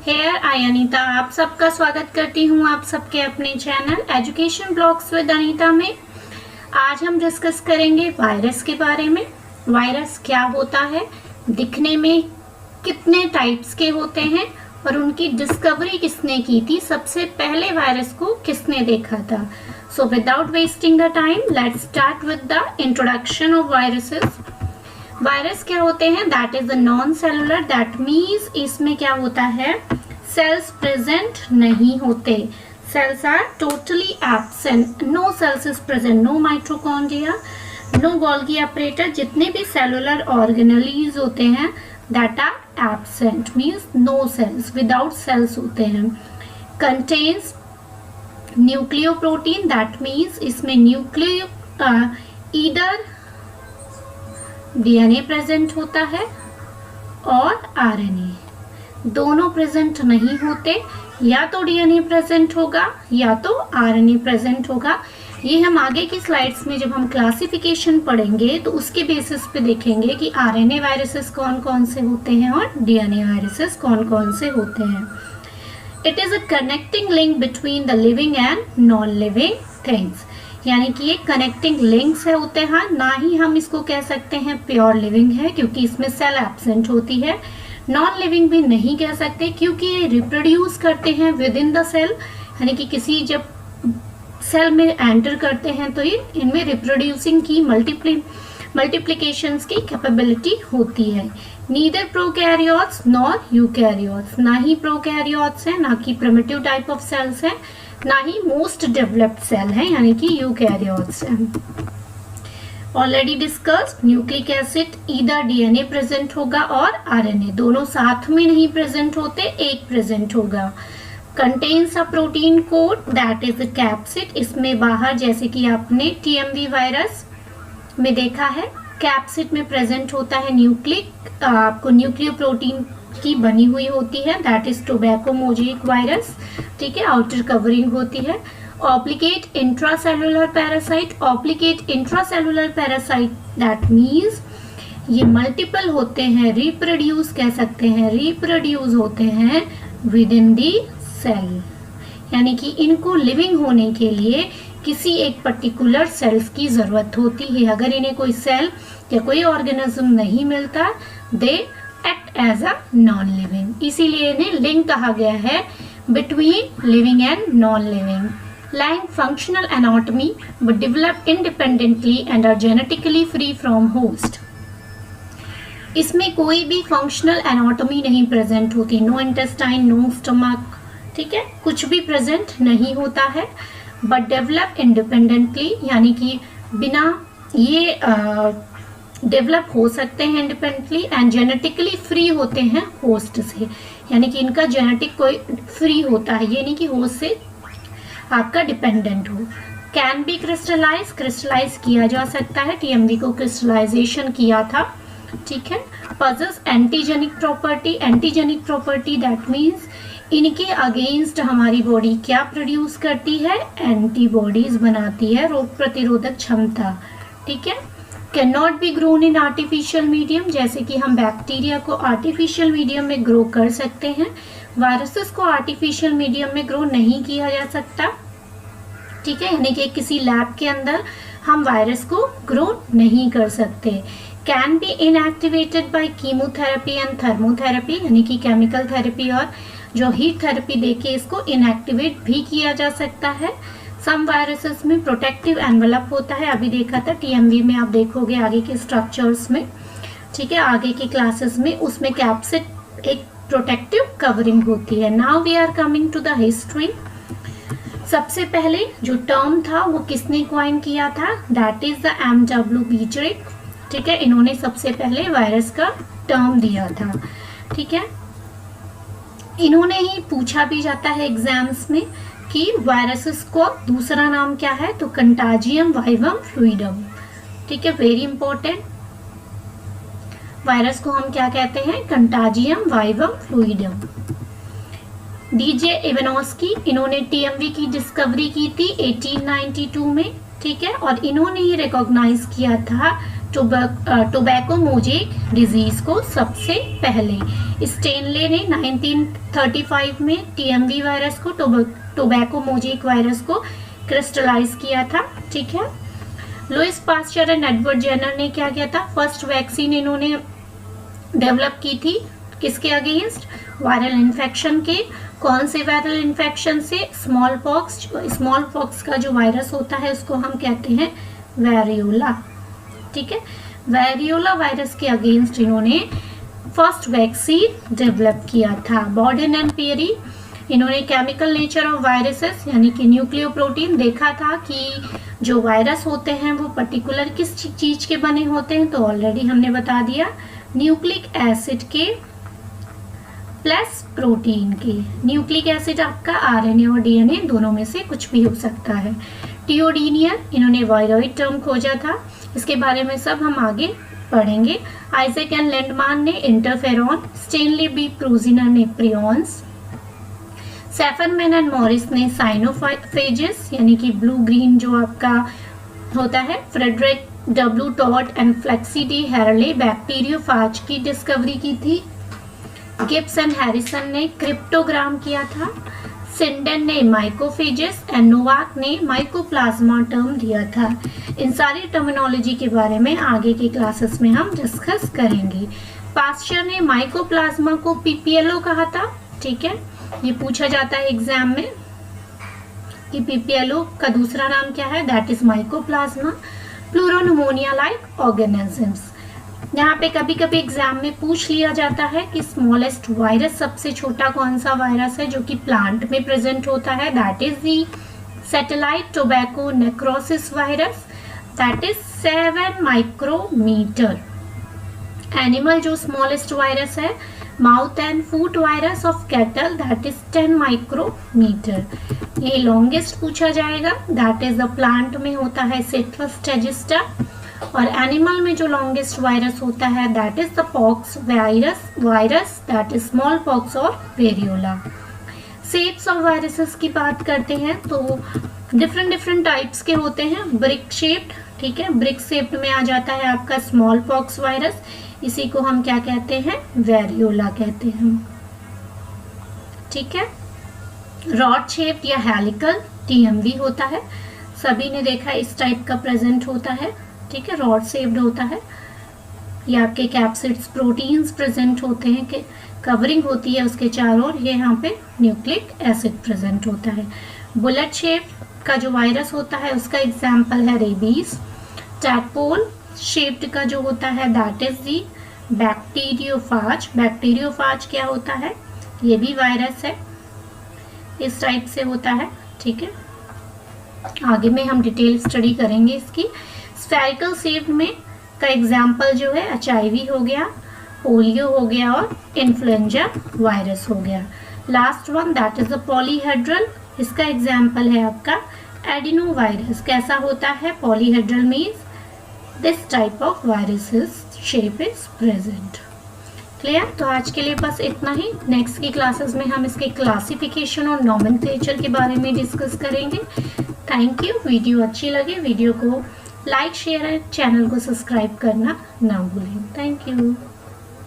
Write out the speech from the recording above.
Here I Anita आप सबका स्वागत करती हूँ आप सबके अपने channel education blogs with Anita में। आज हम डिस्कस करेंगे वायरस के बारे में। वायरस क्या होता है, दिखने में कितने टाइप्स के होते हैं और उनकी डिस्कवरी किसने की थी, सबसे पहले वायरस को किसने देखा था। So without wasting the time let's start with the introduction of viruses. Virus क्या होते हैं, that is a non cellular, that means इसमें क्या होता है, सेल्स प्रेजेंट नहीं होते, cells are totally absent, no cells is present, no mitochondria, no golgi operator, जितने भी सेलुलर ऑर्गेनेलीज होते हैं that are absent, means no cells, without cells होते हैं। कंटेन्स न्यूक्लियोप्रोटीन, दैट मीन्स इसमें न्यूक्लियो ईदर डीएनए प्रेजेंट होता है और आरएनए, दोनों प्रेजेंट नहीं होते, या तो डीएनए प्रेजेंट होगा या तो आरएनए प्रेजेंट होगा। ये हम आगे की स्लाइड्स में जब हम क्लासिफिकेशन पढ़ेंगे तो उसके बेसिस पे देखेंगे कि आरएनए वायरसेस कौन कौन से होते हैं और डीएनए वायरसेस कौन कौन से होते हैं। It is a connecting link between the living and non living things, यानी कि ये कनेक्टिंग लिंक्स है होते हैं, ना ही हम इसको कह सकते हैं प्योर लिविंग है क्योंकि इसमें सेल एब्सेंट होती है, नॉन लिविंग भी नहीं कह सकते क्योंकि ये रिप्रोड्यूस करते हैं विद इन द सेल, यानी कि किसी जब सेल में एंटर करते हैं तो ये इनमें रिप्रोड्यूसिंग की मल्टीप्लिकेशंस की कैपेबिलिटी होती है। नीदर प्रोकैरियोट्स नॉर यूकैरियोट्स, ना ही प्रोकैरियोट्स हैं, ना कि प्रिमिटिव टाइप ऑफ सेल्स हैं, ना ही मोस्ट डेवलप्ड सेल है यानी कि यूकैरियोट्स हैं। Already discussed, nucleic acid either DNA present होगा और आरएनए, दोनों साथ में नहीं प्रेजेंट होते, एक प्रेजेंट होगा। Contains a protein code that is a capsid, इसमें बाहर जैसे कि आपने टीएमवी वायरस में देखा है, कैप्सिड में प्रेजेंट होता है न्यूक्लिक, आपको न्यूक्लियो प्रोटीन की बनी हुई होती है, दैट इज टोबैको मोजेइक वायरस, ठीक है, आउटर कवरिंग होती है। Obligate intracellular parasite, obligate intracellular parasite that means ये मल्टीपल होते हैं, रिप्रोड्यूस कह सकते हैं, रिप्रोड्यूस होते हैं विद इन दी सेल, यानी कि इनको लिविंग होने के लिए किसी एक पर्टिकुलर सेल्स की जरूरत होती है। अगर इन्हें कोई सेल या कोई ऑर्गेनिज्म नहीं मिलता, they act as a non living, इसीलिए इन्हें लिंक कहा गया है between living and non living. Like functional anatomy but develop independently and are genetically free from host, इसमें कोई भी फंक्शनल एनाटॉमी नहीं प्रेजेंट होती, नो इंटेस्टाइन, नो स्टमक, ठीक है, कुछ भी प्रेजेंट नहीं होता है, बट डेवलप इंडिपेंडेंटली, यानी कि बिना ये डेवलप हो सकते हैं इंडिपेंडेंटली, एंड जेनेटिकली फ्री होते हैं होस्ट से, यानी कि इनका जेनेटिक कोई फ्री होता है, ये नहीं कि होस्ट से आपका डिपेंडेंट हो। कैन बी क्रिस्टलाइज किया जा सकता है, टीएमवी को क्रिस्टलाइजेशन किया था, ठीक है। Possess antigenic property, antigenic property that means इनके अगेंस्ट हमारी बॉडी क्या प्रोड्यूस करती है, एंटीबॉडीज बनाती है, रोग प्रतिरोधक क्षमता, ठीक है। Can not be grown in artificial medium, जैसे कि हम बैक्टीरिया को आर्टिफिशियल मीडियम में ग्रो कर सकते हैं, वायरसेस को आर्टिफिशियल मीडियम में ग्रो नहीं किया जा सकता, ठीक है, यानी कि किसी लैब के अंदर हम वायरस को ग्रो नहीं कर सकते। Can be inactivated by chemotherapy and thermotherapy, यानी कि केमिकल थेरेपी और जो हीट थेरेपी देके इसको इनएक्टिवेट भी किया जा सकता है। सम वायरसेस में प्रोटेक्टिव एनवेलप होता है, अभी देखा था टीएमवी में, आप देखोगे आगे के स्ट्रक्चर्स में, ठीक है, आगे की क्लासेस में, उसमें कैप्सिड एक प्रोटेक्टिव कवरिंग होती है। Now we are coming to the history. सबसे पहले जो टर्म था वो किसने कॉइन किया था, दैट इज द एमडब्ल्यू बीजरिक, ठीक है, इन्होंने सबसे पहले वायरस का टर्म दिया था, ठीक है। इन्होंने ही पूछा भी जाता है एग्जाम्स में कि वायरसेस को दूसरा नाम क्या है, तो कंटाजियम वाइवम फ्लूइडम, ठीक है, वेरी इंपॉर्टेंट। वायरस को हम क्या कहते हैं, कंटाजियम वाइवम फ्लूइडम। डीजे इवानोस्की, इन्होंने टीएमवी की डिस्कवरी की थी 1892 में, ठीक है, और इन्होंने ही रिकॉग्नाइज किया था टोबैको मोजेक डिजीज को सबसे पहले। स्टेनले ने 1935 में टीएमवी वायरस को, टोबैको मोजेक वायरस को क्रिस्टलाइज किया था। ठीक है। Louis Pasteur and Edward Jenner ने क्या किया था, फर्स्ट वैक्सीन इन्होंने डेवलप की थी किसके अगेंस्ट, वायरल इन्फेक्शन के। कौन से वायरल इन्फेक्शन से, स्मॉल पॉक्स। स्मॉल पॉक्स का जो वायरस होता है उसको हम कहते हैं वेरियोला। ठीक है। वेरियोला वायरस के अगेंस्ट इन्होंने फर्स्ट वैक्सीन डेवलप किया था। बॉर्डन एंड पियरी, इन्होंने केमिकल नेचर ऑफ वायरसेस यानी कि न्यूक्लियोप्रोटीन देखा था कि जो वायरस होते हैं वो पर्टिकुलर किस चीज के बने होते हैं, तो ऑलरेडी हमने बता दिया, न्यूक्लिक एसिड के प्लस प्रोटीन के। न्यूक्लिक एसिड आपका आरएनए और डीएनए दोनों में से कुछ भी हो सकता है। टियोडीनियन, इन्होंने वायरॉइड टर्म खोजा था, इसके बारे में सब हम आगे पढ़ेंगे। आइजैक एंड लैंडमान ने इंटरफेरॉन, स्टेनली बी प्रोजिनर ने प्रियॉन्स, सेफरमैन एंड मॉरिस ने साइनोफेजेस यानी कि ब्लू ग्रीन जो आपका होता है। फ्रेडरिक डब्ल्यू टॉड and Felix d'Herelle bacteriophage की डिस्कवरी की थी। गिब्स एंड हैरिसन ने क्रिप्टोग्राम किया था। सिंडन ने माइकोफेजेस एंड नोवाक ने माइकोप्लाज्मा टर्म दिया था। इन सारी टर्मिनोलॉजी के बारे में आगे की क्लासेस में हम डिस्कस करेंगे। पास्चर ने माइकोप्लाज्मा को पीपीएलओ कहा था। ठीक है, ये पूछा जाता है एग्जाम में कि पीपीएलओ का दूसरा नाम क्या है, that is mycoplasma pleuropneumonia like organisms. यहाँ पे कभी कभी एग्जाम में पूछ लिया जाता है कि स्मॉलेस्ट वायरस, सबसे छोटा कौन सा वायरस है जो कि प्लांट में प्रेजेंट होता है, that is the satellite tobacco necrosis virus, that is 7 micrometre. Animal जो स्मॉलेस्ट वायरस है, mouth and foot virus of cattle, that is 10 micrometre. ये लॉन्गेस्ट पूछा जाएगा, दैट इज द प्लांट में होता है सिट्रस टेजिस्टा, और एनिमल में जो लॉन्गेस्ट वायरस होता है that is the pox virus that is small pox और वेरियोला। शेप्स ऑफ वायरसेस की बात करते हैं तो डिफरेंट टाइप्स के होते हैं। ब्रिक शेप्ड, ठीक है, ब्रिक शेप्ड में आ जाता है आपका स्मॉल पॉक्स वायरस, इसी को हम क्या कहते हैं, वेरियोला कहते हैं। ठीक है। रॉड शेप्ड या हेलिकल टीएमवी होता है, सभी ने देखा इस टाइप का प्रेजेंट होता है। ठीक है, रॉड शेप्ड होता है, ये आपके कैप्सिड्स प्रोटीन्स प्रेजेंट होते हैं, कि कवरिंग होती है उसके चारों ओर, ये यहाँ पे न्यूक्लिक एसिड प्रेजेंट होता है। बुलेट शेप का जो वायरस होता है उसका एग्जाम्पल है रेबीज। टैडपोल शेप्ड का जो होता है that is the bacteriophage. Bacteriophage क्या होता है, ये भी वायरस है, इस टाइप से होता है। ठीक है, आगे में हम डिटेल स्टडी करेंगे इसकी। स्फेरिकल शेप में का एग्जाम्पल जो है एचआईवी हो गया, पोलियो हो गया और इन्फ्लुएंजा वायरस हो गया। Last one that is the polyhedral, इसका एग्जाम्पल है आपका एडिनो वायरस। कैसा होता है, polyhedral means this type of viruses shape is present. Clear? तो आज के लिए बस इतना ही। नेक्स्ट की क्लासेस में हम इसके क्लासिफिकेशन और नॉमेनक्लेचर के बारे में डिस्कस करेंगे। Thank you. वीडियो अच्छी लगे वीडियो को लाइक शेयर, चैनल को सब्सक्राइब करना ना भूलें। Thank you.